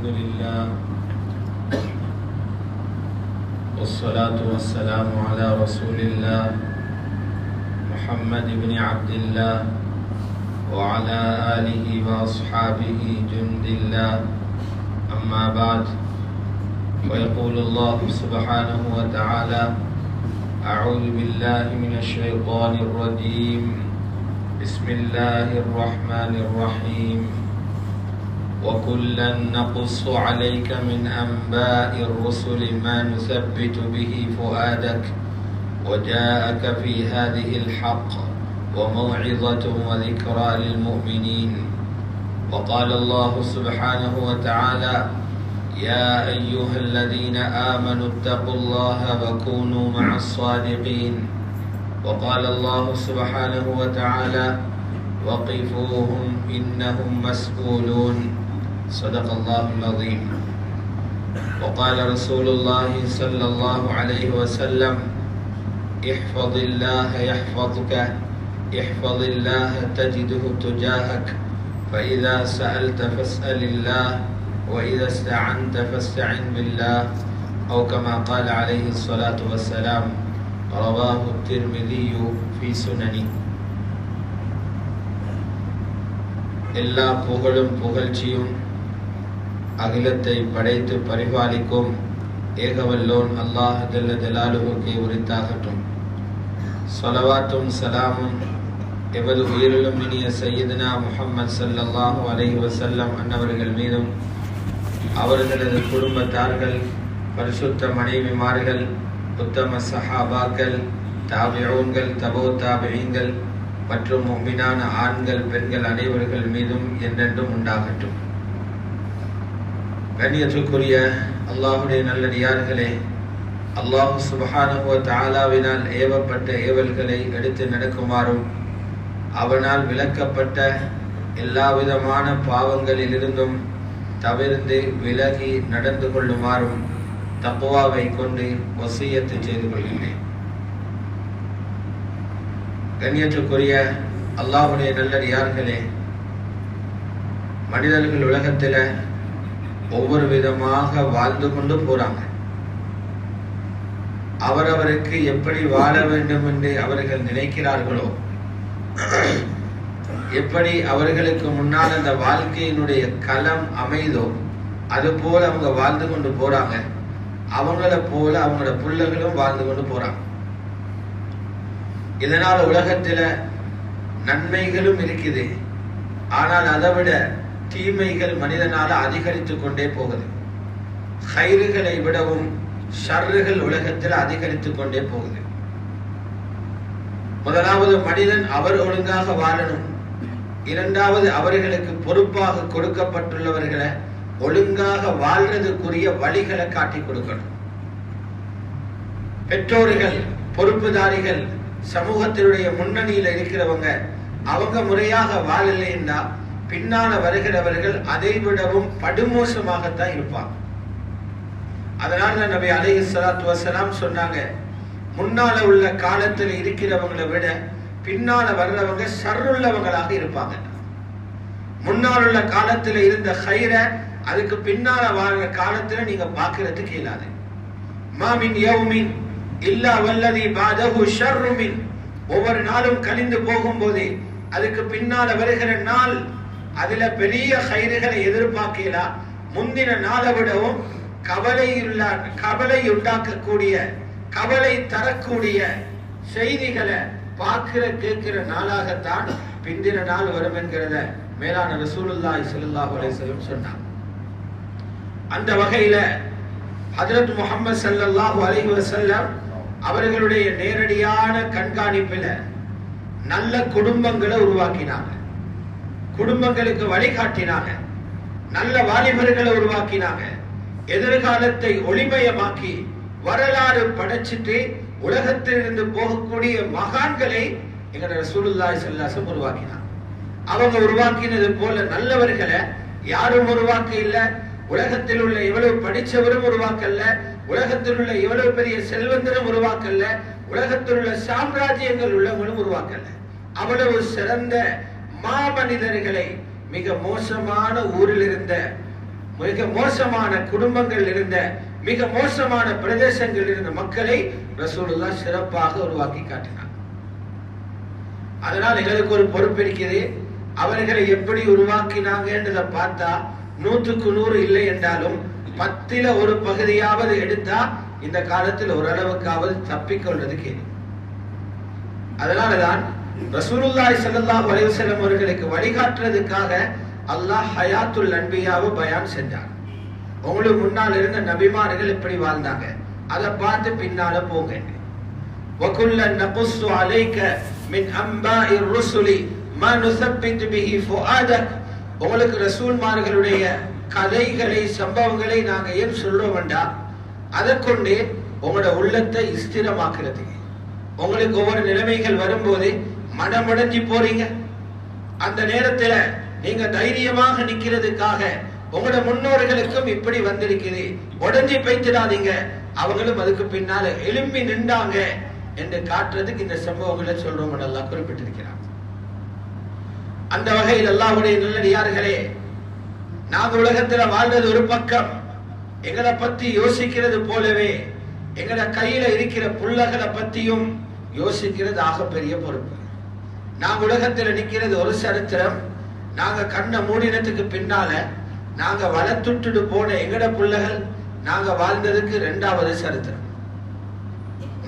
الحمد لله والصلاة والسلام على رسول الله محمد بن عبد الله وعلى آله وأصحابه جند الله أما بعد ويقول الله سبحانه وتعالى أعوذ بالله من الشيطان الرجيم بسم الله الرحمن الرحيم وكلا نقص عليك من أنباء الرسل ما نثبت به فؤادك وجاءك في هذه الحق وموعظة وذكرى للمؤمنين وقال الله سبحانه وتعالى يا أيها الذين آمنوا اتقوا الله وكونوا مع الصادقين وقال الله سبحانه وتعالى وقفوهم إنهم مسؤولون صدق الله العظيم وقال رسول الله صلى الله عليه وسلم احفظ الله يحفظك احفظ الله تجده تجاهك فإذا سألت فاسأل الله وإذا استعنت فاستعن بالله أو كما قال عليه الصلاة والسلام رواه الترمذي في سننه எல்லா புகழும் புகழ்ச்சியும் அகிலத்தை படைத்து பரிபாலிக்கும் ஏகவல்லோன் அல்லாஹ் ஜல்ல ஜலாலுஹுக்கே உரித்தாகட்டும். ஸலவாத்தும் சலாமும் எவது உயிரிலும் இனிய சையதுனா முஹம்மது ஸல்லல்லாஹு அலைஹி வஸல்லம் அன்னவர்கள் மீதும் அவர்களது குடும்பத்தார்கள் பரிசுத்த மனைவிமார்கள் உத்தம சஹாபாக்கள் தாபிஊன்கள் தபோ தாபிஈன்கள் மற்றும் முஃமினான ஆண்கள் பெண்கள் அனைவர்கள் மீதும் என்றென்றும் உண்டாகட்டும். கண்ணியத்துக்குரிய அல்லாஹுடைய நல்லடியார்களே, அல்லாஹ் சுப்ஹானஹு வ தஆலாவினால் ஏவப்பட்ட ஏவல்களை எடுத்து நடக்குமாறும் அவனால் விலக்கப்பட்ட எல்லா விதமான பாவங்களிலிருந்தும் தவிர்ந்து விலகி நடந்து கொள்ளுமாறும் தக்வாவை கொண்டு வசியத்து செய்து கொள்கிறேன். கண்ணியத்துக்குரிய அல்லாஹுடைய நல்லடியார்களே, மனிதர்கள் உலகத்தில் ஒவ்வொரு விதமாக வாழ்ந்து கொண்டு போறாங்க. அவரவருக்கு எப்படி வாழ வேண்டும் என்று அவர்கள் நினைக்கிறார்களோ, எப்படி அவர்களுக்கு முன்னால் அந்த வாழ்க்கையினுடைய களம் அமைதோ அது போல அவங்க வாழ்ந்து கொண்டு போறாங்க. அவங்கள போல அவங்களோட பிள்ளைகளும் வாழ்ந்து கொண்டு போறாங்க. இதனால உலகத்துல நன்மைகளும் இருக்குது, ஆனால் அதை விட தீமைகள் மனிதனால அதிகரித்து கொண்டே போகுது. ஹைறுகளை விடவும் ஷர்றுகள் உலகத்தில் அதிகரித்து கொண்டே போகுது. முதலாவது மனிதன் அவர் ஒழுங்காக வாழணும். இரண்டாவது அவர்களுக்கு பொறுப்பாக கொடுக்கப்பட்டுள்ளவர்களை ஒழுங்காக வாழ்றதுக்குரிய வழிகளை காட்டி கொடுக்கணும். பெற்றோர்கள், பொறுப்புதாரிகள், சமூகத்தினுடைய முன்னணியில் இருக்கிறவங்க அவங்க முறையாக வாழலைன்னா பின்னால வருகிறவர்கள் அதை விடவும் படுமோசமாகத்தான் இருப்பாங்க. அதனால நபி அலைஹிஸ்ஸலாத்து வஸலாம் சொன்னாங்க, முன்னால உள்ள காலத்தில் இருக்கிறவங்களை விட பின்னால வர்றவங்க ஷர்ருள்ளவங்களாக இருப்பாங்க. முன்னால் உள்ள காலத்தில் இருந்த ஹைர அதுக்கு பின்னால வாழ்ற காலத்துல நீங்க பாக்குறதுக்கு இயலாது. மாமின் யௌமின் இல்லா வல்லதி பாதஹு ஷர்ரு மின், ஒவ்வொரு நாளும் கழிந்து போகும்போது அதுக்கு பின்னால வருகிற நாள் அதுல பெரிய ஹைறுகளை எதிர்பார்க்கலாம். முந்தின நாளை விடவும் கவலை உண்டாக்கக்கூடிய, கவலை தரக்கூடிய செய்திகளை பார்க்கிற கேட்கிற நாளாகத்தான் பிந்தின நாள் வரும் என்கிறத மேலான ரசூலுல்லாஹி ஸல்லல்லாஹு அலைஹி வஸல்லம் சொன்னாங்க. அந்த வகையில ஹஜ்ரத் முஹம்மது ஸல்லல்லாஹு அலைஹி வஸல்லம் அவர்களுடைய நேரடியான கண்காணிப்பில் நல்ல குடும்பங்களை உருவாக்கினாங்க, குடும்பங்களுக்கு வழிகாட்டினாங்க, நல்ல வாலிபர்களை உருவாக்கினாங்க, எதிர்காலத்தை ஒளிமயமாக்கி வரலாறு படைச்சிட்டு உலகத்தில் இருந்து போகக்கூடிய மகான்களை எங்க ரசூலுல்லாஹி ஸல்லல்லாஹு அலைஹி வஸல்லம் உருவாக்கினாங்க. அவங்க உருவாக்கினது போல நல்லவர்களை யாரும் உருவாக்க இல்ல. உலகத்தில் உள்ள எவ்வளவு படிச்சவரும் உருவாக்கல்ல, உலகத்தில் உள்ள எவ்வளவு பெரிய செல்வந்தரும் உருவாக்கல்ல, உலகத்தில் உள்ள சாம்ராஜ்யங்கள் உள்ளவங்களும் உருவாக்கல்ல. அவ்வளவு சிறந்த மாமனிதர்களை மிக மோசமான ஊரில் இருந்த மிக மோசமான குடும்பங்கள் இருந்த, மிக மோசமான பிரதேசங்கள் இருந்த மக்களை ரசூலுல்லாஹ் சிறப்பாக உருவாக்கி காட்டினார். அதனால் எங்களுக்கு ஒரு பொறுப்பு இருக்குது. அவர்களை எப்படி உருவாக்கினாங்கன்றதை பார்த்தா 100க்கு 100 இல்லை என்றாலும் 10ல் ஒரு பகுதியாவது எடுத்தா இந்த காலத்தில் ஓரளவுக்காவது தப்பிக்கொள்றதுக்கு. அதனாலதான் ரசூலுல்லாஹி ஸல்லல்லாஹு அலைஹி வஸல்லம் அவர்களுக்கு வழிகாட்டுறதுக்காக அல்லாஹ் ஹயாத்துல் அன்பியாவை பயான் செஞ்சான். உங்களுக்கு முன்னால் இருந்த நபிமார்கள் எப்படி வாழ்ந்தாங்க அதை பார்த்து பின்னால போங்க. வகுல்லன் நகுஸ்ஸு அலைக மின் அம்பாஇர் ருசுலி மா நுஸப்பித்து பிஹி ஃபுஆதக். உங்களுக்கு ரசூல்மார்களுடைய கதைகளை சம்பவங்களை நாங்க ஏன் சொல்றோம்டா, அதை கொண்டு உங்களோட உள்ளத்தை ஸ்திரமாக்குறது. உங்களுக்கு ஒவ்வொரு நிலைமைகள் வரும்போது மனமுடைஞ்சி போறீங்க, அந்த நேரத்துல நீங்க தைரியமாக நிக்கிறதுக்காக உங்களோட முன்னோர்களுக்கும் இப்படி வந்திருக்குது, உடஞ்சி போய்த்திடாதீங்க, அவங்களும் அதுக்கு பின்னால எழும்பி நின்றாங்க என்று காட்டுறதுக்கு இந்த சம்பவங்களை சொல்றோம் அல்லாஹ் குறிப்பிட்டிருக்கிறார். அந்த வகையில் அல்லாஹ்வுடைய நல்லடியார்களே, நாங்க உலகத்துல வாழ்றது ஒரு பக்கம், எங்களை பத்தி யோசிக்கிறது போலவே எங்களை கையில இருக்கிற புள்ளகளை பத்தியும் யோசிக்கிறது ஆகப்பெரிய பொறுப்பு. நாங்க உலகத்துல நிக்கிறது ஒரு சரித்திரம், நாங்க கண்ண மூடினத்துக்கு பின்னால நாங்க வளர்த்துட்டு போன எங்கட புள்ளகள் நாங்க வாழ்ந்ததுக்கு 2வது சரித்திரம்.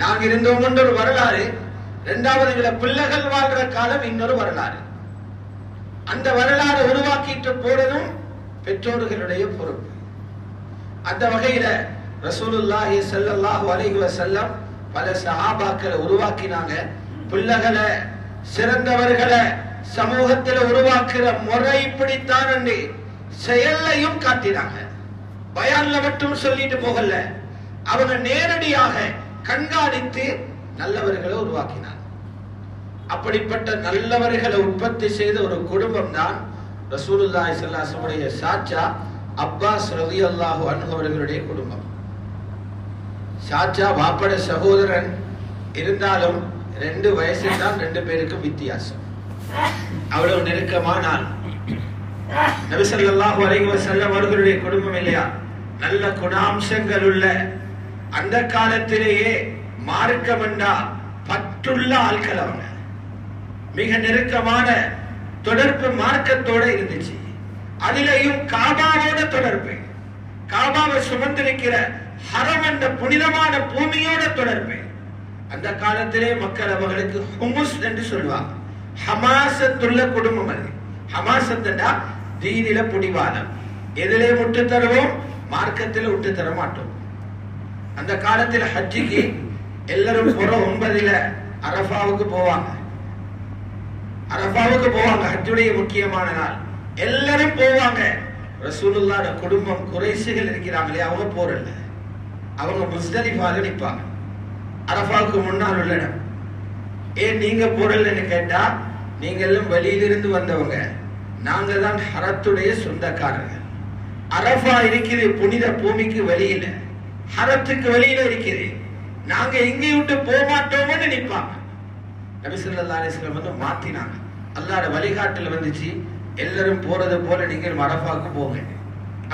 நாங்க இருந்தோம் ஒரு வரலாறு, 2வது எங்கட பிள்ளைகள் வாழ்ற காலம் இன்னொரு வரலாறு. அந்த வரலாறு உருவாக்கிட்டு போறதும் பெற்றோர்களுடைய பொறுப்பு. அந்த வகையில ரசூலுல்லாஹி ஸல்லல்லாஹு அலைஹி வஸல்லம் பல சஹாபாக்களை உருவாக்கினாங்க. பிள்ளைகளை சிறந்தவர்களை சமூகத்தில் உருவாக்குற முறை இப்படித்தான் என்று செயலையும் காட்டினாங்க. பயான்ல மட்டும் சொல்லிட்டு போகல, அவங்க நேரடியாக கண்காணித்து நல்லவர்களை உருவாக்கினார். அப்படிப்பட்ட நல்லவர்களை உற்பத்தி செய்த ஒரு குடும்பம் தான் ரசூலுல்லாஹி ஸல்லல்லாஹு அலைஹி வஸல்லம் சாச்சா அப்பாஸ் ரலியல்லாஹு அன்ஹு அவர்களுடைய குடும்பம். சாச்சா வாப்பட சகோதரன் இருந்தாலும் 2 வயசு தான் 2 பேருக்கு வித்தியாசம். அவ்வளவு நெருக்கமான ஆள். நபி ஸல்லல்லாஹு அலைஹி வஸல்லம் அவர்களுடைய குடும்பம் இல்லையா, நல்ல குணாம்சங்கள் உள்ள, அந்த காலத்திலேயே மார்க்கம் என்றா பற்றுள்ள ஆட்கள். அவங்க மிக நெருக்கமான தொடர்பு மார்க்கத்தோட இருந்துச்சு. அதிலேயும் காபாவோட தொடர்பு, காபாவை சுமந்திருக்கிற ஹரம் என்ற புனிதமான பூமியோட தொடர்பு. அந்த காலத்திலே மக்கள் அவர்களுக்கு ஹுமுஸ் என்று சொல்லுவாங்க. ஹமாசத்துள்ள குடும்பம் அது. ஹமாசத்துண்டா தீனில புடிவாதம், எதிலே விட்டு தருவோம், மார்க்கத்தில் விட்டு தர மாட்டோம். அந்த காலத்தில் ஹஜ்ஜிக்கு எல்லாரும் 9ல் அரஃபாவுக்கு போவாங்க. அரஃபாவுக்கு போவாங்க, ஹஜ்ஜுடைய முக்கியமான நாள். எல்லாரும் போவாங்க. ரசூலுல்லாஹ்வுடைய குடும்பம் குறைஷிகள் இருக்கிறாங்களே, அவங்க போறல, அவங்க முஸ்தலிஃபால நிப்பாங்க. அரஃபாவுக்கு முன்னால் உள்ள இடம். ஏன் நீங்க போறலன்னு கேட்டா, நீங்க எல்லாம் வெளியிலிருந்து வந்தவங்க, நாங்க தான் ஹரத்துடைய சொந்தக்காரர்கள். அரஃபா இருக்குது புனித பூமிக்கு வெளியில, ஹரத்துக்கு வெளியில இருக்குது, நாங்க எங்கேயும் விட்டு போக மாட்டோம்னு நிப்பாங்க. நபி ஸல்லல்லாஹு அலைஹி வஸல்லம் வந்து மாத்தினாங்க. அல்லாஹ்வுடைய வழிகாட்டல் வந்துச்சு, எல்லாரும் போறது போல நீங்கள் அரஃபாவுக்கு போங்க.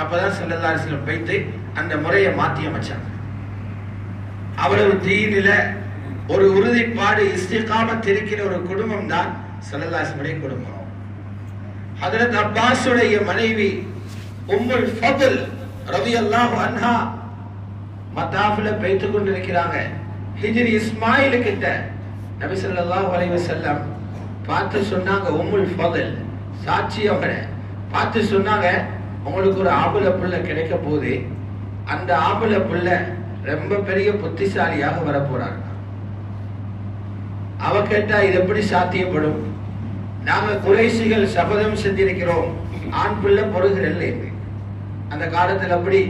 அப்பதான் ஸல்லல்லாஹு அலைஹி வஸல்லம் வைத்து அந்த முறையை மாத்தி அமைச்சாங்க. அவ்வளவு தீனில ஒரு உறுதிப்பாடு, இஸ்திகாமத் இருக்கிற ஒரு குடும்பம் தான் ஸல்லல்லாஹு அலைஹி வஸல்லம் குடும்பம். ஹஜ்ரத் அப்பாஸுடைய மனைவி உம்முல் ஃபத்ல் ரலியல்லாஹு அன்ஹா மதாஃபில பேய்த்து கொண்டிருக்கிறாங்க. ஹிஜ்ரி இஸ்மாயில் கிட்ட நபி ஸல்லல்லாஹு அலைஹி வஸல்லம் பார்த்து சொன்னாங்க, உம்முல் ஃபத்ல் சாட்சி அவரை பார்த்து சொன்னாங்க, உங்களுக்கு ஒரு ஆம்பளை புள்ள கிடைக்க போது, அந்த ஆம்பளை புள்ள ரொம்ப பெரிய புத்திசாலியாக வர போறாங்க. அவ கேட்டா, இது எப்படி சாத்தியப்படும்? நாங்க குறைஷிகள் சபதம் செஞ்சிருக்கிறோம், ஆண் பிள்ளை பொறுகிறல்ல என்று. அந்த காலத்தில் அப்படி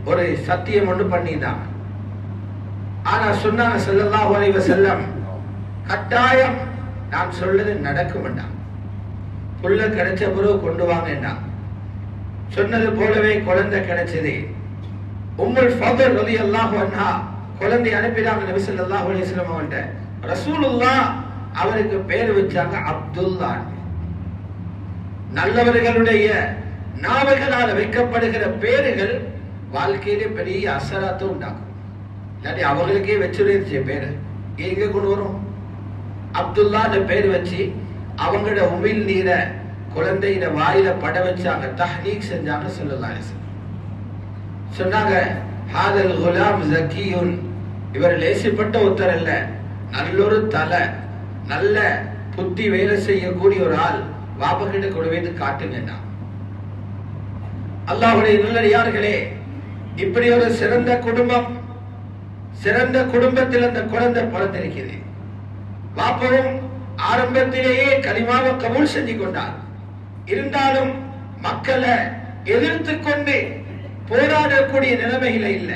ஒரு சத்தியம் ஒன்று பண்ணிதான். ஆனா சொன்னாங்க ஸல்லல்லாஹு அலைஹி வஸல்லம், கட்டாயம் நான் சொல்றது நடக்கும். புள்ள கிடைச்ச பிறகு கொண்டு வாங்க. சொன்னது போலவே குழந்தை கிடைச்சது. உம்முல் ஃபத்ல் ரலியல்லாஹு அன்ஹா குழந்தை அனுப்பினாங்க நபி ஸல்லல்லாஹு அலைஹி வஸல்லம் அவங்கள்ட்ட. ரசூலுல்லாஹ் அவருக்கு பேர் வச்சாங்க அப்துல்லா. நல்லவர்களுடைய நாவுகளால் வைக்கப்படுகிற பேர்கள் வாழ்க்கையிலே பெரிய அசராத்தை உண்டாகும். இல்லாட்டி அவங்களுக்கே வச்சுருந்துச்சு பேரு எங்க கொண்டு வரும். அப்துல்லான்னு பேர் வச்சு அவங்களோட உமிழ் நீரை குழந்தையிட வாயில பட வச்சாங்க, தஹ்னீக் செஞ்சாங்க. ஸல்லல்லாஹு அலைஹி வஸல்லம் சொன்னாங்க, ஹாதல் குலாம் ஜக்கியுன், இவர் லேசிப்பட்ட ஒருத்தர் அல்ல, நல்லொரு தலை, நல்ல புத்தி வேலை செய்யக்கூடிய ஒரு ஆள், வாப்ப கிட்ட கொண்டு வந்து காட்டுங்க. அல்லாஹ்வுடைய நல்லடியார்களே, இப்படி ஒரு சிறந்த குடும்பம், சிறந்த குடும்பத்தில் அந்த குழந்தை பிறந்திருக்கிறது. வாப்பவும் ஆரம்பத்திலேயே கலிமாவை கபூல் செஞ்சு கொண்டார். இருந்தாலும் மக்களை எதிர்த்து கொண்டு போராடக்கூடிய நிலைமையில இல்ல.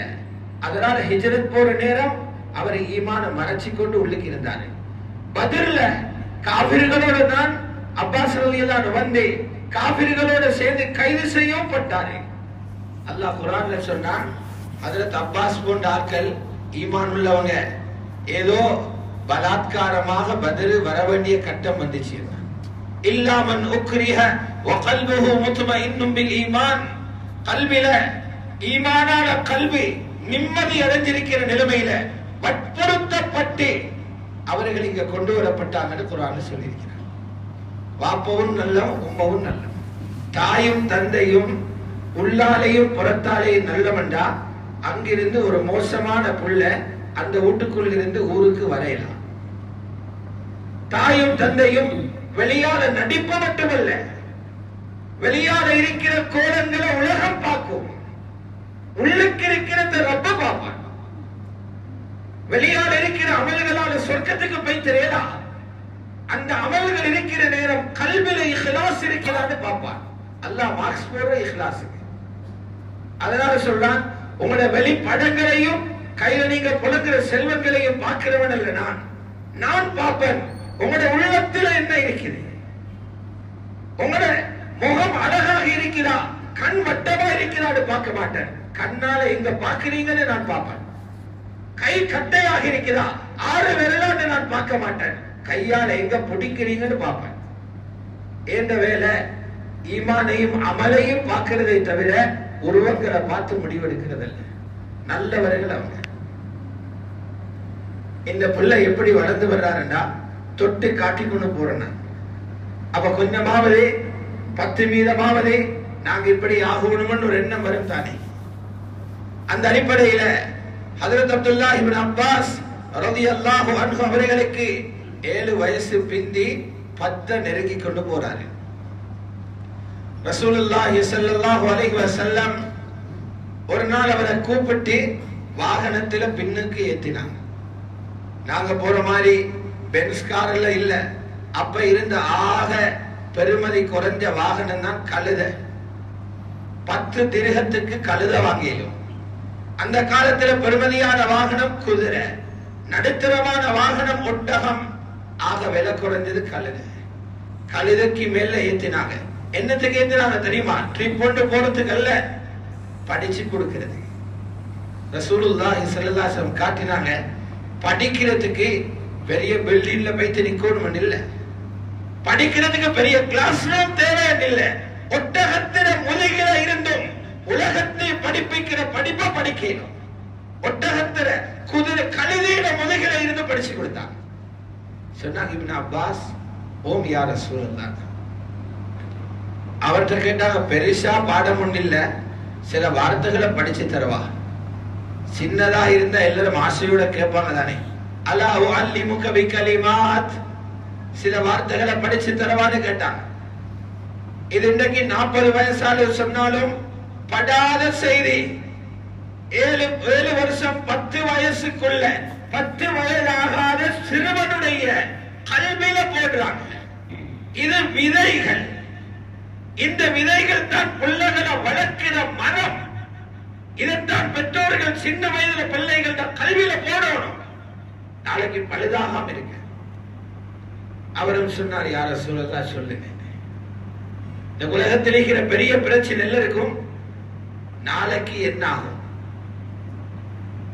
அதனால ஹிஜ்ரத் போற நேரம் அவர் ஈமான மறைச்சு கொண்டு உள்ளுக்கு இருந்தாரு. பத்ர்ல காபிர்களோட தான் அப்பாஸ் ரலியல்லாஹு அன்ஹு வந்து காபிர்களோட சேர்ந்து கைது செய்யப்பட்டாரு. அல்லாஹ் குர்ஆன்ல சொன்னான், ஹஜ்ரத் அப்பாஸ் போன்ற ஆட்கள் ஈமான் உள்ளவங்க, ஏதோ பலாத்காரமாக பத்ர் வர வேண்டிய கட்டம் வந்துச்சு. இல்லா மன் உக்ரிஹ வ கல்புஹு முத்மஇன்னும் பில் ஈமான், கல்வில ஈமானான கல்வி நிம்மதி அடைஞ்சிருக்கிற நிலைமையில வற்புறுத்தப்பட்டு அவர்கள் இங்க கொண்டு வரப்பட்டாங்கன்னு குர்ஆன்ல சொல்லியிருக்கிறார். வாப்பவும் நல்ல, உம்மவும் நல்ல, தாயும் தந்தையும் உள்ளாலையும் புறத்தாலையும் நல்லவண்டா அங்கிருந்து ஒரு மோசமான புள்ள அந்த வீட்டுக்குள் இருந்து ஊருக்கு வரையலாம். தாயும் தந்தையும் வெளியால நடிப்பு மட்டுமல்ல, வெளியால இருக்கிற கோலங்களை உலகம் பார்க்கும், உள்ளுக்கு இருக்கிறத ரப்ப பார்ப்பான். வெளியால இருக்கிற அமல்களால சொர்க்கத்துக்கு போய் தெரியலாம். அந்த அமல்கள் இருக்கிற நேரம் கல்வில இஹ்லாஸ் இருக்கிறான்னு பார்ப்பான். அல்லாஹ் மார்க்ஸ் போடுற இஹ்லாஸுக்கு. அதனால சொல்றான், உங்களோட வெளிப்படங்களையும் கையில நீங்க புலக்கிற செல்வங்களையும் பார்க்கிறவன் அல்ல நான், நான் பார்ப்பேன் உங்களோட உள்ளத்துல என்ன இருக்குது. உங்களோட முகம் அழகாக இருக்கிறா, கண் வட்டமா இருக்கிறான்னு பார்க்க மாட்டேன். கண்ணால எங்க பார்க்கிறீங்கன்னு நான் பார்ப்பேன். கை கட்டையாக இருக்கிறா, 6 விரலான்னு நான் பார்க்க மாட்டேன். கையால எங்க பிடிக்கிறீங்கன்னு பார்ப்பேன். என்ற வேலை ஈமானையும் அமலையும் பார்க்கிறதை தவிர உருவங்களை பார்த்து முடிவெடுக்கிறது அல்ல. நல்லவர்கள் அவங்க. இந்த பிள்ளை எப்படி வளர்ந்து வர்றாருன்னா தொட்டு காட்டி கொண்டு போறேன். அப்ப கொஞ்சமாவது 10% நாங்க இப்படி ஆகணும்னு ஒரு எண்ணம் வரும் தானே. அந்த அடிப்படையில ஹஜ்ரத் அப்துல்லாஹ் இப்னு அப்பாஸ் ரலியல்லாஹு அன்ஹு அவர்களுக்கு 7 வயசு பிந்தி 10 நெருங்கி கொண்டு போறாரு. ரசூலுல்லாஹி ஸல்லல்லாஹு அலைஹி வஸல்லம் ஒரு நாள் அவரை கூப்பிட்டு வாகனத்துல பின்னுக்கு ஏத்தினாங்க. நாங்க போற மாதிரி பென்ஸ் கார்ல இல்ல. அப்ப இருந்த ஆக பெருமதி குறைஞ்ச வாகனம் தான் கழுத. 10 திரகத்துக்கு கழுத வாங்கியும். அந்த காலத்துல பெருமதியான வாகனம் குதிரை, நடுத்தரமான வாகனம் ஒட்டகம், ஆக விலை குறைஞ்சது கழுத. கழுதைக்கு மேல ஏத்தினாங்க. என்னத்துக்கு ஏத்தினாங்க தெரியுமா? ட்ரிப் போட்டு போறதுக்கு அல்ல, படிச்சு கொடுக்கிறது. ரசூலுல்லாஹி ஸல்லல்லாஹு அலைஹி வஸல்லம் காட்டினாங்க, படிக்கிறதுக்கு பெரிய பில்டிங்ல போய் நிக்கணும் இல்ல, படிக்கிறதுக்கு பெரிய கிளாஸ் ரூம் தேவை இல்ல. ஒட்டகத்தின முதுகில இருந்தும் உலகத்தை படிப்பிக்கிற படிப்பை படிக்கணும். ஒட்டகத்தின குதிரை கழுதையில முதுகில இருந்து படிச்சு கொடுத்தாங்க. சொன்னாங்க இப்னு அப்பாஸ், ஓம் யா ரசூலல்லாஹ். அவர்கிட்ட கேட்டாங்க, பெருசா பாடம் ஒண்ணு இல்ல, சில வார்த்தைகளை படிச்சு தரவா? சின்னதா இருந்தா எல்லாரும் ஆசையோட கேட்பாங்க தானே. அல்லாஹு அல்லிமுக பிகலிமாத், சில வார்த்தைகளை படிச்சு தரவான்னு கேட்டாங்க. இது இன்றைக்கு 40 வயசால சொன்னாலும் படாத செய்தி. 7 வருஷம் 10 வயசுக்குள்ள 10 வயதாகாத சிறுவனுடைய கல்வியில போடுறாங்க. இது விதைகள். இந்த விதைகள் தான் பிள்ளைகளை வளர்க்கிற மரம். இதைத்தான் பெற்றோர்கள் சின்ன வயதுல பிள்ளைகள் தான் கல்வியில போடணும், நாளைக்கு பழுதாகாம இருக்கு. அவரும் சொன்னார், யார சொல்லதா சொல்லுங்க, இந்த உலகத்தில் இருக்கிற பெரிய பிரச்சனை எல்லாருக்கும் நாளைக்கு என்ன ஆகும்.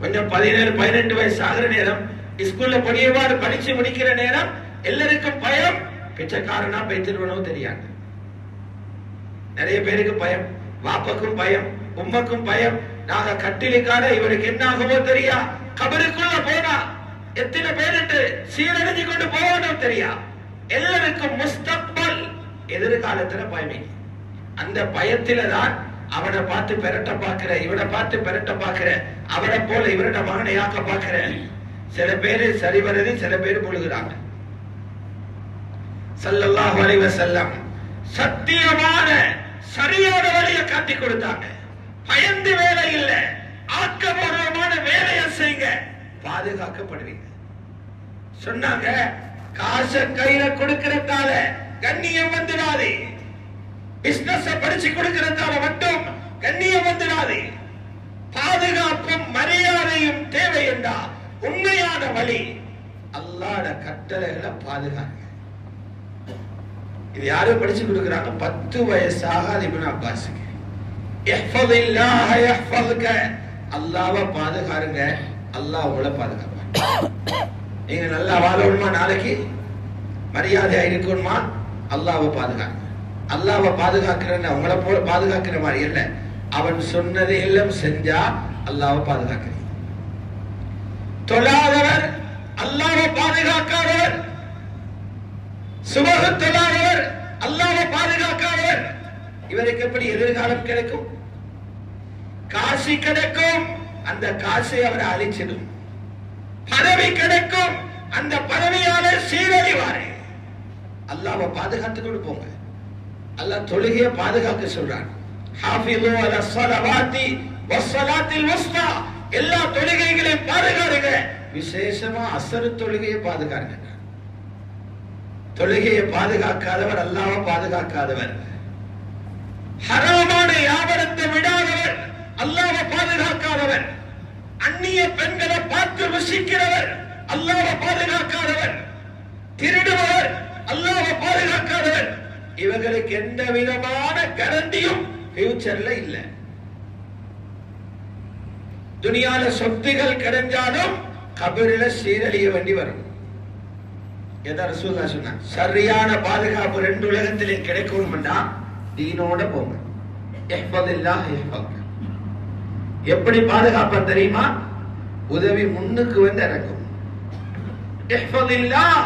கொஞ்சம் 17-18 வயசு ஆகிற நேரம், ஸ்கூல்ல படியவாறு படிச்சு முடிக்கிற நேரம் எல்லாருக்கும் பயம், பிச்சைக்காரனா பேத்திருவனோ தெரியாது. நிறைய பேருக்கு பயம், வாப்பக்கும் பயம், உம்மக்கும் பயம். நாங்க கட்டிலுக்கான இவருக்கு என்ன ஆகுமோ தெரியா, கபருக்குள்ள போனா எத்தனை பேருக்கு சீரழிஞ்சு கொண்டு போகணும் தெரியா. எல்லாருக்கும் முஸ்தக்பல் எதிர்காலத்துல பயமே. அந்த பயத்தில தான் அவனை பார்த்து பெரட்ட பாக்குற, இவனை பார்த்து பெரட்ட பாக்குற, அவனை போல இவரோட மகனை ஆக்க பாக்குற. சில பேரு சரி வருது, சில பேர் முழுகிறாங்க. ஸல்லல்லாஹு அலைஹி வஸல்லம் சத்தியமான சரியான வழியை காட்டி கொடுத்தாங்க. பயந்து வேலை இல்ல, ஆக்கபூர்வமான வேலையை செய்யுங்க, பாதுகாக்கப்படுவீங்க சொன்னாங்க. காசை கையில கொடுக்கிறதால கண்ணியம் வந்துடாது, பிசினஸ் படிச்சு கொடுக்கிறதால மட்டும் கண்ணியம் வந்துடாது. பாதுகாப்பும் மரியாதையும் தேவை என்றா உண்மையான வழி அல்லாஹ்வுடைய கட்டளைகளை பாதுகாக்க. இது யாரும் படிச்சு கொடுக்கிறாங்க? 10 வயசாக இப்னு அப்பாஸ்க்கு இஹ்ஃபதில்லாஹ யஹ்ஃபதுக, அல்லாஹ்வை பாதுகாருங்க, அல்லாஹ் உங்களை பாதுகாப்பார். நீங்க நல்லா வாழணுமா, நாளைக்கு மரியாதையா இருக்கணுமா, அல்லாஹ்வை பாதுகாங்க. அல்லாஹ்வை பாதுகாக்கிறேன்னு உங்களை போல பாதுகாக்கிற மாதிரி இல்ல, அவன் சொன்னதை எல்லாம் செஞ்சா அல்லாஹ்வை பாதுகாக்கிறீங்க. தொழாதவர், அல்லாஹ்வை பாதுகாக்காதவர், சுபஹ் தொழாதவர், அல்லாஹ்வை பாதுகாக்காதவர், இவருக்கு எப்படி எதிர்காலம் கிடைக்கும்? காசு கிடைக்கும், அந்த காசை அவரை அழிச்சிடும். பதவி கிடைக்கும், அந்த பதவியால சீரழிவாரு. அல்லாஹ்வை பாதுகாத்து கொண்டு போங்க. அல்லாஹ் தொழுகையை பாதுகாக்க சொல்றான். ஹாஃபிது அலா ஸலவாத்தி வஸ்ஸலாத்தில் வஸ்தா, எல்லா தொழுகைகளையும் பாதுகாருங்க, விசேஷமா அஸ்ர் தொழுகையை பாதுகாருங்க. தொழுகையை பாதுகாக்காதவர் அல்லாஹ்வை பாதுகாக்காதவர். ஹராமான வியாபாரத்தை விடாதவர் அல்லாஹ்வை பாதுகாக்காதவர். அந்நிய பெண்களை பார்த்து ருசிக்கிறவர் அல்லாஹ்வை பாதுகாக்காதவர். திருடுபவர் அல்லாஹ்வை பாதுகாக்காதவர். இவங்களுக்கு எந்த விதமான கேரண்டியும் ஃபியூச்சர்ல இல்ல. துனியால சொத்துகள் கிடைச்சாலும் கபரில சீரழிய வேண்டி வரும். எதா ரசூலுல்லாஹ் சொன்னாங்க, சரியான பாதுகாப்பு ரெண்டு உலகத்திலே கிடைக்கும்னா தீனோட போங்க. இஹ்ஃபதில்லாஹ் யஹ்ஃபதுக. எப்படி பாதுகாப்ப தெரியுமா? உதவி முன்னுக்கு வந்து இறங்கும். இஹ்ஃபதில்லாஹ்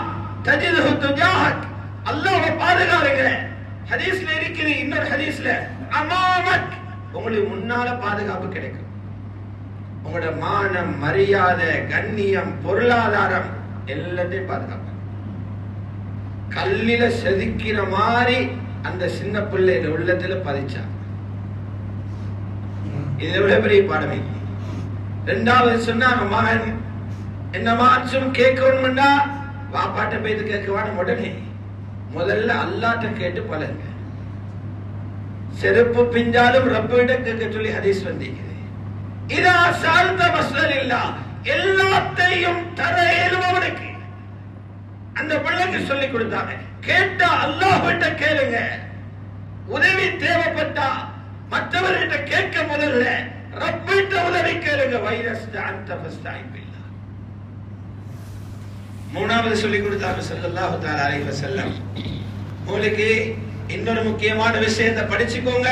தஜிதுஹு துஜாஹக், அல்லாஹ்வை பாதுகாருங்க. ஹதீஸ்ல இருக்குது, இன்னொரு ஹதீஸ்ல அமாமக், உங்களுக்கு முன்னால பாதுகாப்பு கிடைக்கும். உங்களோட மானம், மரியாதை, கண்ணியம், பொருளாதாரம் எல்லாத்தையும் பாதுகாப்பு. கல்லில செதுக்கிற மாதிரி அந்த சின்ன பிள்ளையில உள்ளத்துல பதிச்சா. இதை விட பெரிய பாடமே. ரெண்டாவது சொன்னாங்க, மகன் என்ன மாச்சும் கேட்கணும்னா வாப்பாட்ட போயிட்டு கேட்கவான உடனே முதல்ல அல்லாட்ட கேட்டு பழங்க. செருப்பு பிஞ்சாலும் ரப்பிட்ட கேட்க சொல்லி ஹதீஸ் வந்திருக்குது. இதா சால்த மஸ்தல் இல்லா, எல்லாத்தையும் தர இயலுபவனுக்கு அந்த பிள்ளைக்கு சொல்லி கொடுத்தாங்க. கேட்டா அல்லாஹ்விட்ட கேளுங்க. உதவி தேவைப்பட்டா மற்றவர்கிட்ட கேட்க முதல்ல ரப்பிட்ட உதவி கேளுங்க. வைரஸ்தான் தபஸ்தாய் பில்லா. மூணாவது சொல்லி கொடுத்தாங்க ஸல்லல்லாஹு தஆலா அலைஹி வஸல்லம், உங்களுக்கு இன்னொரு முக்கியமான விஷயத்தை படிச்சுக்கோங்க.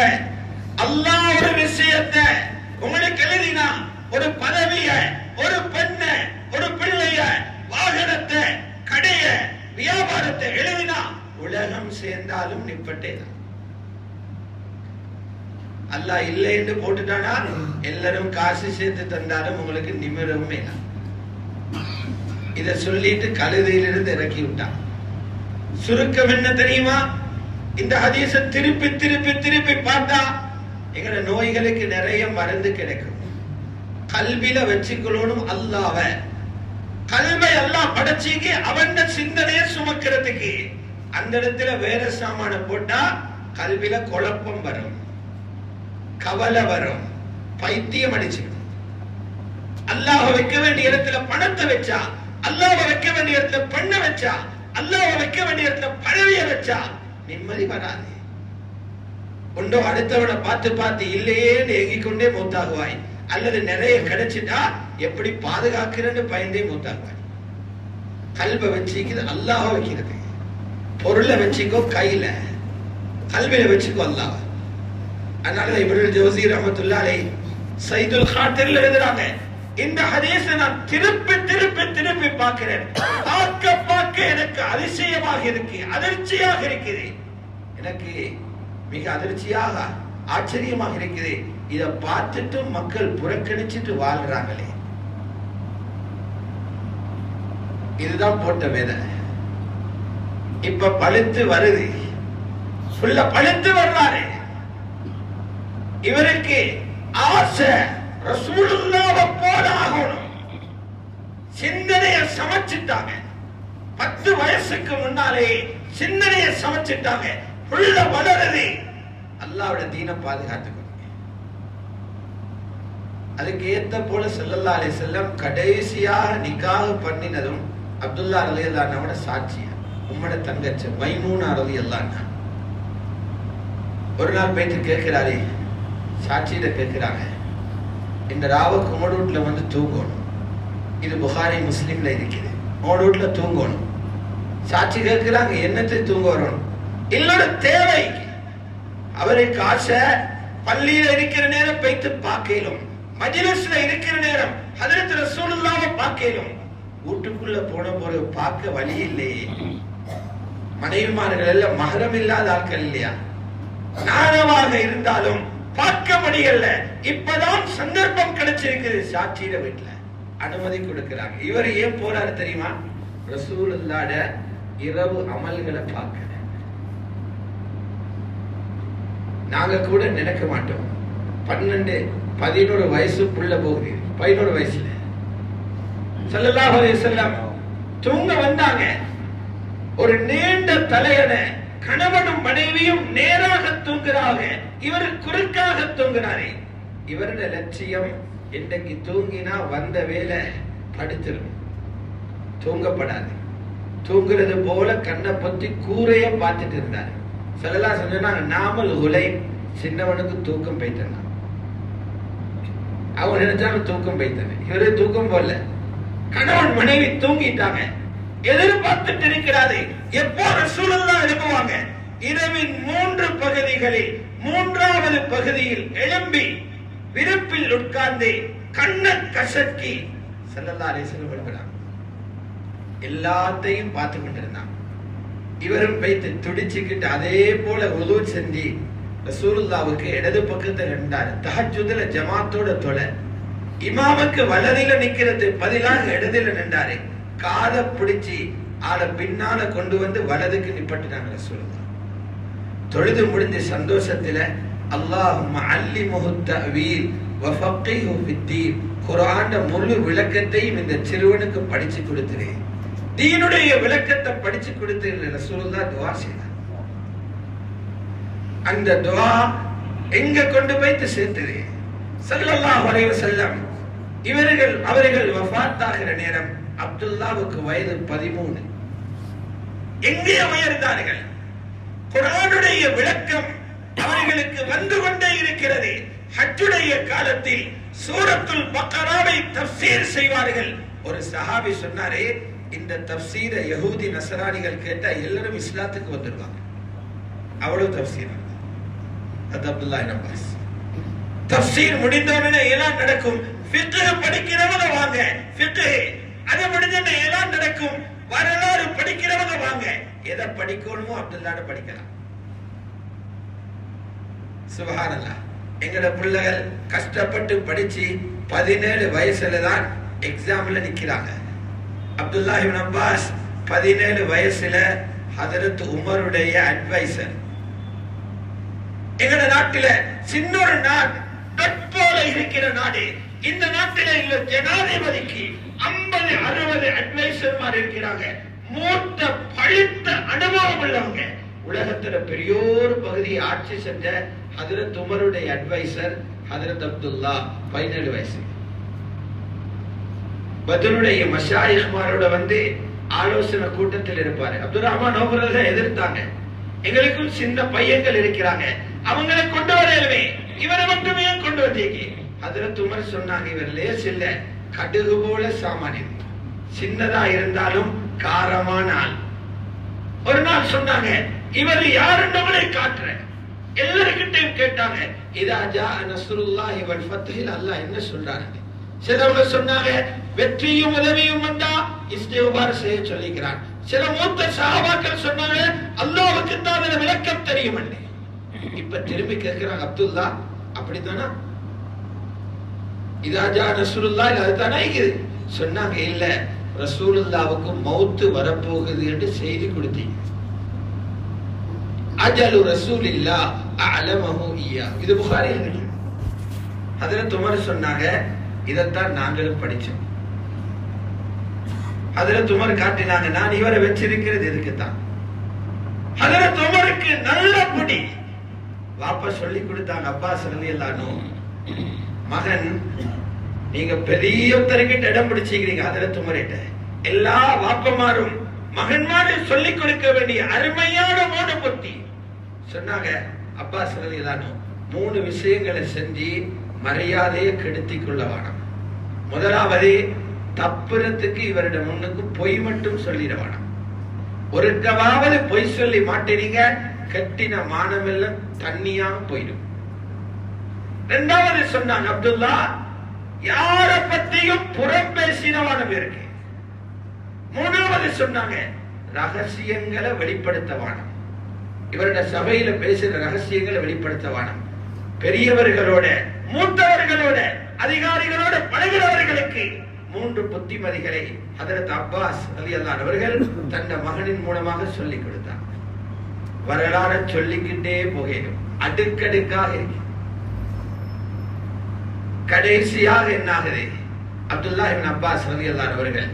அல்லாஹ் ஒரு விஷயத்தை உங்களுக்கு எழுதினா, ஒரு பதவிய, ஒரு பெண்ண, ஒரு பிள்ளைய, வாகனத்தை, கடைய, வியாபாரத்தை எழுதினா உலகம் சேர்ந்தாலும் நிப்பட்டே தான். அல்லாஹ் இல்லை என்று போட்டுட்டானா எல்லாரும் காசு சேர்த்து தந்தாலும் உங்களுக்கு நிமிரவும் வேணாம். இத சொல்லிட்டு கழுதையிலிருந்து இறக்கி விட்டான். சுருக்கம் என்ன தெரியுமா? இந்த ஹதீஸ திருப்பி திருப்பி திருப்பி பார்த்தா எங்கட நோய்களுக்கு நிறைய மருந்து கிடைக்கும். கல்வில வச்சுக்கணும் அல்லாஹ்வ. கல்வை அல்லாஹ் படைச்சிக்கு அவன் சிந்தனையை சுமக்கிறதுக்கு. அந்த இடத்துல வேற சாமான போட்டா கல்வில குழப்பம் வரும், கவலை வரும், பைத்தியம் அடிச்சுக்கணும். அல்லாஹ் வைக்க வேண்டிய இடத்துல பணத்தை வச்சா, அல்லாஹ் வைக்க வேண்டிய இடத்துல பெண்ணை வச்சா, அல்லாஹ் வைக்க வேண்டிய இடத்துல பழவிய வச்சா நிம்மதி வராது. ஒன்றோ அடுத்தவனை பார்த்து பார்த்து இல்லையே ஏங்கிக்கொண்டே மூத்தாகுவாய், அல்லது நிறைய கிடைச்சிட்டா எப்படி பாதுகாக்கிறேன்னு பயந்தே மூத்தாகுவாய். கல்வை வச்சுக்கிறது அல்லாஹ் வைக்கிறது. பொருளை வச்சுக்கோ கையில, கல்வியில வச்சுக்கோ அல்லாஹ். அதனால இப்னுல் ஜௌஸி ரஹ்மத்துல்லாஹி அலைஹி சைதுல் காத்திரில் எழுதுறாங்க, இந்த ஹதீஸை நான் திருப்பி திருப்பி திருப்பி பார்க்கிறேன். பார்க்க எனக்கு அதிசயமாக இருக்கு, அதிர்ச்சியாக இருக்குது. எனக்கு மிக அதிர்ச்சியாக ஆச்சரியமாக இருக்குது. இதை பார்த்துட்டு மக்கள் புறக்கணிச்சுட்டு வாழ்றாங்களே. இதுதான் போட்ட வேத. இப்ப பழுத்து வருது, பழுத்து வர்றாரு. இவருக்கு ஆசை ரசூலுல்லாஹ்வை போல ஆகணும். சிந்தனையை சமைச்சிட்டாங்க. 10 வயசுக்கு முன்னாலே சிந்தனையை சமைச்சிட்டாங்க. புள்ள வளருது. அல்லாஹ்வுடைய தீனை பாதுகாத்துக்கணும். அதுக்கு ஏத்த போல ஸல்லல்லாஹு அலைஹி வஸல்லம் கடைசியாக நிக்காஹ் பண்ணினதும் அப்துல்லா ரலியல்லாஹு அன்ஹுவோட சாட்சியா உம்மோட தங்கச்சி மைமூனா ரலியல்லாஹு அன்ஹா. ஒரு நாள் போயிட்டு கேட்கிறாரு, சாட்சியிட கேட்கிறாங்க, இந்த ராவுக்கு உங்களோட வீட்டுல வந்து தூங்கணும். இது புகாரி முஸ்லிம்ல இருக்குது. உங்களோட வீட்டுல தூங்கணும். சாட்சி கேட்கிறாங்க, என்னத்தை தூங்க வரணும்? இல்லோட தேவை. அவருக்கு ஆசை பள்ளியில இருக்கிற நேரம் போய்த்து பார்க்கலும், மஜ்லிஸ்ல இருக்கிற நேரம் ஹஜ்ரத் ரசூலுல்லாஹ்வை பார்க்கலும். வீட்டுக்குள்ள போன போது பார்க்க வழி இல்லையே. மனைவிமார்கள் எல்லாம் மஹரம் இல்லாத ஆட்கள் இல்லையா? நானவாக இருந்தாலும் பார்க்க முடியல. இப்பதான் சந்தர்ப்பம் கிடைச்சிருக்குது. சாட்சியிட வீட்டுல அனுமதி கொடுக்கிறாங்க. இவர் ஏன் போறாரு தெரியுமா? ரசூலுல்லாஹ்ட இரவு அமல்களை பார்க்க. நாங்க கூட நினைக்க மாட்டோம். 12-11 வயசு புள்ள போகுது. 11 வயசுல ஸல்லல்லாஹு அலைஹி வஸல்லம் தூங்க வந்தாங்க. ஒரு நீண்ட தலையண கணவனும் மனைவியும் நேராக தூங்குறாங்க. இவர் குறுக்காக தூங்குறாரு. இவருடைய லட்சியம் இன்றைக்கு தூங்கினா வந்த வேலை படுத்துரும், தூங்கப்படாது. தூங்குறது போல கண்ணை பொத்தி கூரைய பார்த்துட்டு இருந்தாரு. ஸல்லல்லாஹு சொன்னாங்க, நாமல் உலை சின்னவனுக்கு தூக்கம் போயிட்டான். அவன் நினைச்சாலும் தூக்கம் போயிட்டாங்க. இவரு தூக்கம் போல. கணவன் மனைவி தூங்கிட்டாங்க. எதிர்பார்த்துட்டு இருக்கிறாரு, எப்போ ரசூலுல்லாஹ் எழுப்புவாங்க. இரவின் 3 பகுதிகளில் 3வது பகுதியில் எழும்பி விருப்பில் உட்கார்ந்து கண்ணை கசக்கி ஸல்லல்லாஹு அலைஹி வஸல்லம் எழுப்புறாங்க. எல்லாத்தையும் பார்த்து கொண்டிருந்தாங்க. இவரும் வைத்து துடிச்சுக்கிட்டு அதே போல உது செஞ்சு ரசூலுல்லாஹ்வுக்கு இடது பக்கத்தை நின்றாரு. தஹஜ்ஜுதுல ஜமாத்தோட தொலை. இமாமுக்கு வலதில நிக்கிறது பதிலாக இடதில நின்றாரு. காதை பிடிச்சி ஆளை பின்னால கொண்டு வந்து வலதுக்கு நிப்பட்டுனாங்க ரசூலுல்லாஹ். தொழுது முடிஞ்ச சந்தோஷத்துல அல்லாஹும்ம அல்லிமுஹு தஅவீல் வ ஃபக்ஹு ஃபித்தீன், குர்ஆன் முழு விளக்கத்தையும் இந்த சிறுவனுக்கு படிச்சு கொடுத்துறேன். தீனுடைய விளக்கத்தை படிச்சு கொடுத்து ரசூலுல்லாஹ் துஆ செய்தார். அந்த துஆ எங்க கொண்டு போய் சேர்த்தது? ஸல்லல்லாஹு அலைஹி வஸல்லம் அவர்கள் வஃபாத் ஆகிற நேரம் அப்துல்லாவுக்கு வயது 13. எங்கே உயர்ந்தார்கள்? குர்ஆனுடைய விளக்கம் அவர்களுக்கு வந்து கொண்டே இருக்கிறது. ஹஜ்ஜுடைய காலத்தில் சூரத்துல் பக்ராவை தஃப்சீர் செய்வார்கள். ஒரு சஹாபி சொன்னாரே, இந்த தஃப்சீரை யஹூதி நஸரானிகள் கேட்டா எல்லாரும் இஸ்லாத்துக்கு வந்துடுவாங்க. அவ்வளவு தஃப்சீர். அது அப்துல்லாஹ் இப்னு அப்பாஸ். தஃப்சீர் முடிந்தவுடனே எல்லாம் நடக்கும். ஃபிக்ஹ் படிக்கிறவங்க வாங்க, ஃபிக்ஹ் அது முடிஞ்ச எல்லாம் நடக்கும். வரலாறு படிக்கிறவங்க வாங்க. எதை படிக்கணுமோ அப்துல்லாஹ் படிக்கலாம். சுப்ஹானல்லாஹ். எங்கட பிள்ளைகள் கஷ்டப்பட்டு படிச்சு 17 வயசுல தான் எக்ஸாம்ல நிக்கிறாங்க. அப்துல்லாஹ் இப்னு அப்பாஸ் 17 வயசுல ஹஜ்ரத் உமருடைய அட்வைசர். எங்கட நாட்டில சின்னொரு நாடு தற்போல இருக்கிற நாடு. இந்த நாட்டில இல்ல ஜனாதிபதிக்கு 50-60 அட்வைசர்மார் இருக்கிறாங்க. மூத்த பழுத்த அனுபவம் உள்ளவங்க. உலகத்துல பெரியோரு பகுதியை ஆட்சி செஞ்ச ஹஜ்ரத் உமருடைய அட்வைசர் ஹஜ்ரத் அப்துல்லாஹ் 17 வயசு. பத்ருடைய மஷாயிஹ்மாரோட வந்து ஆலோசனை கூட்டத்தில் இருப்பாரு. அப்துல் ரஹ்மான் அவர்களை எதிர்த்தாங்க. எங்களுக்கும் சின்ன பையன்கள் இருக்கிறாங்க, அவங்களை கொண்டு வரவே, இவரை மட்டுமே கொண்டு வந்தீங்க. ஹஜ்ரத் உமர் சொன்னாங்க, இவர் லேஸ் இல்ல, கடுகு போல சாமானியம், சின்னதா இருந்தாலும் காரமான ஆள். ஒரு நாள் சொன்னாங்க, இவர் யாருன்றவரை காட்டுற, எல்லார்கிட்டயும் கேட்டாங்க, இதா ஜா நஸ்ருல்லாஹி வல் ஃபத்ஹ், அல்லாஹ் என்ன சொல்றாரு? சிலவங்க சொன்னாங்க வெற்றியும் உதவியும் வந்தா இஸ்திக்பார் செய்ய சொல்லிக்கிறான். சில மூத்த சஹாபாக்கள் சொன்னாங்க அல்லாஹ்வுக்கு தான் அந்த விளக்கம் தெரியும். இப்ப திரும்பி கேட்கிறாங்க, அப்துல்லா அப்படித்தானா? இதா ஜா நஸ்ருல்லாஹி அதுதானா இது? சொன்னாங்க, இல்ல, ரசூலுல்லாஹ்வுக்கு மௌத் வரப்போகுது என்று செய்தி கொடுத்தீங்க. அஜலு ரசூலில்லாஹ் அலமஹு இய்யா, இது புகாரியில் இருக்கு. ஹஜ்ரத் உமர் சொன்னாங்க, இதத்தான் நாங்களும் படிச்சோம். ஹஜ்ரத் உமர் காட்டினாங்க, நான் இவரை வச்சிருக்கிறது இதுக்குத்தான். ஹஜ்ரத் உமருக்கு நல்ல புடி. வாப்பா சொல்லி கொடுத்தாங்க, அப்பாஸ் ரலியல்லாஹு அன்ஹு, மகன் நீங்க பெரிய ஒருத்தர்கிட்ட இடம் பிடிச்சிக்கிறீங்க. ஹஜ்ரத் உமர்கிட்ட எல்லா வாப்பமாரும் மகன்மாரும் சொல்லிக் கொடுக்க வேண்டிய அருமையான மோன புத்தி சொன்னாங்க. அப்பாஸ் ரலியல்லாஹு அன்ஹு 3 விஷயங்களை செஞ்சு மரியாதையை கெடுத்திக் கொள்ள வேணும். முதலாவது, தப்புறத்துக்கு இவருடைய முன்னுக்கு பொய் மட்டும் சொல்லிட வேணும். ஒருக்கவாவது பொய் சொல்லி மாட்டீங்க, கட்டின மானமெல்லாம் தண்ணியா போயிடும். இரண்டாவது சொன்னாங்க, அப்துல்லா யார பத்தியும் புறம் பேசினவானம் இருக்கு. மூணாவது சொன்னாங்க, ரகசியங்களை வெளிப்படுத்தவானம். இவருடைய சபையில பேசுற ரகசியங்களை வெளிப்படுத்தவானம். பெரியவர்களோட, மூத்தவர்களோட, அதிகாரிகளோட பழகிறவர்களுக்கு 3 புத்திமதிகளை ஹஜ்ரத் அப்பாஸ் ரலியல்லாஹு அன்ஹு அவர்கள் தன் மகனின் மூலமாக சொல்லிக் கொடுத்தார். வரலாறு சொல்லிக்கிட்டே போகணும், அடுக்கடுக்காக இருக்கு. கடைசியாக என்ன ஆகுது? அப்துல்லா இப்னு அப்பாஸ் ரலியல்லாஹு அன்ஹு அவர்கள்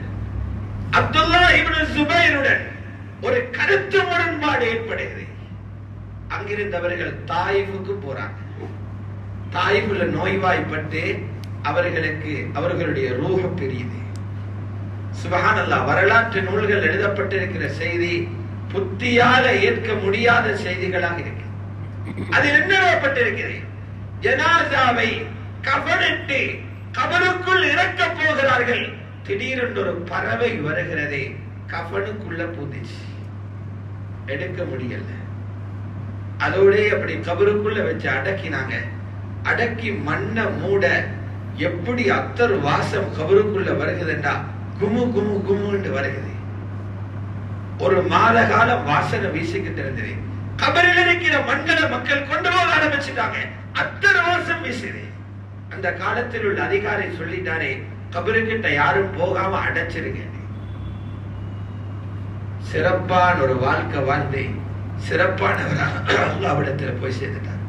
அப்துல்லா இப்னு ஜுபைருடன் ஒரு கருத்து முரண்பாடு ஏற்படுகிறது. அங்கிருந்தவர்கள் தாயிஃபுக்கு போறாங்க. தாயிஃப்ல நோய்வாய்ப்பட்டு அவர்களுடைய ரூஹ பிரியுது. சுப்ஹானல்லாஹ், வரலாற்று நூல்கள் எழுதப்பட்டிருக்கிற செய்தி புத்தியால ஏற்க முடியாத செய்திகளாக இருக்கு. அதில் என்ன எழுதப்பட்டிருக்கிறது? ஜனாசாவை கஃனிட்டு கபருக்குள் இறக்க போகிறார்கள். திடீரென்று ஒரு பறவை வருகிறது, கஃனுக்குள்ள பூந்துச்சு, எடுக்க முடியல. அதோட அப்படி கபருக்குள்ள வச்சு அடக்கினாங்க. அடக்கி மண்ண மூட எப்படி அத்தர் வாசம் கபருக்குள்ள வருகிறதுண்டா குமு குமு குமுன்னு வருகிறது. ஒரு மாத காலம் வாசனை வீசிக்கிட்டு இருந்தது. கபரில் இருக்கிற மண்களை மக்கள் கொண்டு போக ஆரம்பிச்சுட்டாங்க. அத்தர் வாசம் வீசுது. அந்த காலத்தில் உள்ள அதிகாரி சொல்லிட்டாரே, கபருக்கிட்ட யாரும் போகாம அடைச்சிருங்க. சிறப்பான ஒரு வாழ்க்கை வாழ்ந்து சிறப்பானவராக அல்லாஹ்விடத்துல போய் சேர்ந்துட்டார்.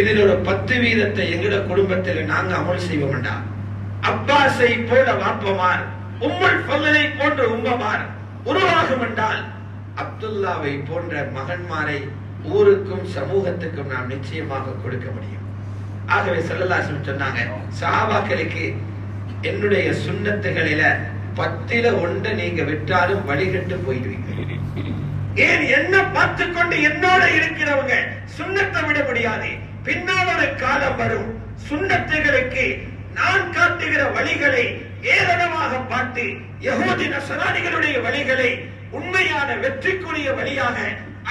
இதில் ஒரு 10% எங்கட குடும்பத்தில் நாங்க அமல் செய்வோம்டா, அப்பாஸை போல வாப்பமார், உம்முல் ஃபضலை போன்ற உம்மமார் உருவாகும் என்றால் அப்துல்லாவை போன்ற மகன்மாரை ஊருக்கும் சமூகத்துக்கும் நாம் நிச்சயமாக கொடுக்க முடியும். ஆகவே ஸல்லல்லாஹு அலைஹி வஸல்லம் சொன்னாங்க, சஹாபாக்களுக்கு என்னுடைய சுன்னத்துகளில 10ல் 1 நீங்க விட்டாலும் வழிகட்டு போயிடுவீங்க. ஏன் என்ன பார்த்து கொண்டு என்னோட இருக்கிறவங்க சுன்னத்தை விட முடியாது. பின்னால் ஒரு காலம் வரும், சுன்னத்துகளுக்கு நான் காட்டுகிற வழிகளை ஏளனமாக பார்த்து யஹூதி நஸரானிகளுடைய வழிகளை உண்மையான வெற்றிக்குரிய வழியாக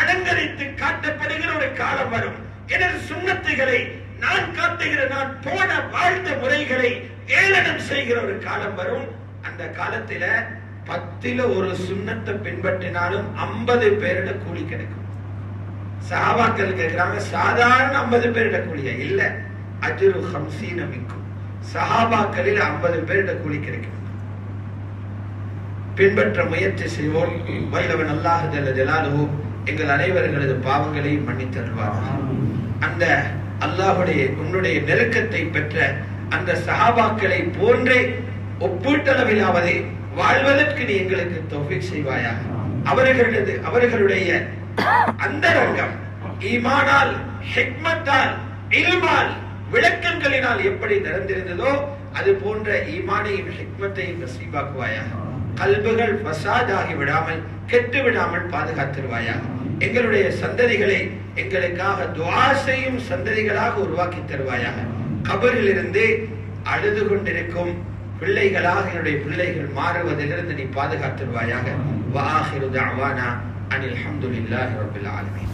அலங்கரித்து காட்டப்படுகிற ஒரு காலம் வரும். எனது சுன்னத்துகளை நான் காட்டுகிற, நான் போன வாழ்ந்த முறைகளை ஏளனம் செய்கிற ஒரு காலம் வரும். அந்த காலத்தில 10ல் 1 சுன்னத்தை பின்பற்றினாலும் 50 பேரிட கூலி கிடைக்கும். சஹாபாக்கள் கேட்கிறாங்க, சாதாரண 50 பேரிட கூலியா? இல்ல, அஜ்ரு 50 மின்கும். சஹாபாக்களில் 50 பேரிட கூலி கிடைக்கும். பின்பற்ற முயற்சி செய்வோம். வல்லவன் அல்லாஹ் ஜல்ல ஜலாலுஹு எங்கள் அனைவர்களது பாவங்களை மன்னித்தருள்வார். அந்த அல்லாஹ்வுடைய உன்னுடைய நெருக்கத்தை பெற்ற அந்த சஹாபாக்களை போன்றே ஒப்பீட்டளவிலாவது வாழ்வதற்கு நீ எங்களுக்கு தௌஃபீக் செய்வாயாக. அவர்களுடைய அந்தரங்கம் ஈமானால், ஹிக்மத்தால், இல்மால், விளக்கங்களினால் எப்படி நடந்திருந்ததோ அது போன்ற ஈமானையும் ஹிக்மத்தையும் நசீபாக்குவாயாக. கல்புகள் ஃபசாத் ஆகி விடாமல், கெட்டு விடாமல் பாதுகாத்திருவாயாக. எங்களுடைய சந்ததிகளை எங்களுக்காக துஆ செய்யும் சந்ததிகளாக உருவாக்கி தருவாயாக. கபரில் இருந்து அழுது கொண்டிருக்கும் பிள்ளைகளாக என்னுடைய பிள்ளைகள் மாறுவதிலிருந்து நீ பாதுகாத்திருவாயாக. வஆஹிரு தஅவானா அனில் ஹம்துலில்லாஹி ரப்பில் ஆலமீன்.